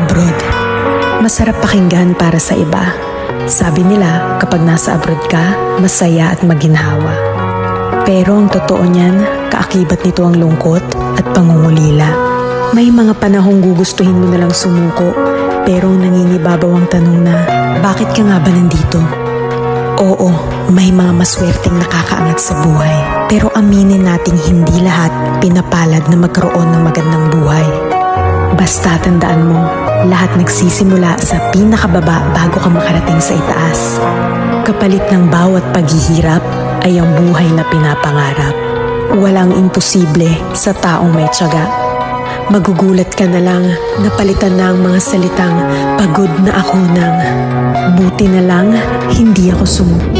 Abroad. Masarap pakinggan para sa iba. Sabi nila, kapag nasa abroad ka, masaya at maginhawa. Pero ang totoo niyan, kaakibat nito ang lungkot at pangungulila. May mga panahong gugustuhin mo nalang sumuko, pero nangingibabaw ang tanong na, bakit ka nga ba nandito? Oo, may mga maswerteng nakakaangat sa buhay. Pero aminin nating hindi lahat pinapalad na magkaroon ng magandang buhay. Basta tandaan mo, lahat nagsisimula sa pinakababa bago ka makarating sa itaas. Kapalit ng bawat paghihirap ay ang buhay na pinapangarap. Walang imposible sa taong may tiyaga. Magugulat ka na lang na palitan na ang mga salitang pagod na ako ng buti na lang hindi ako sumuko.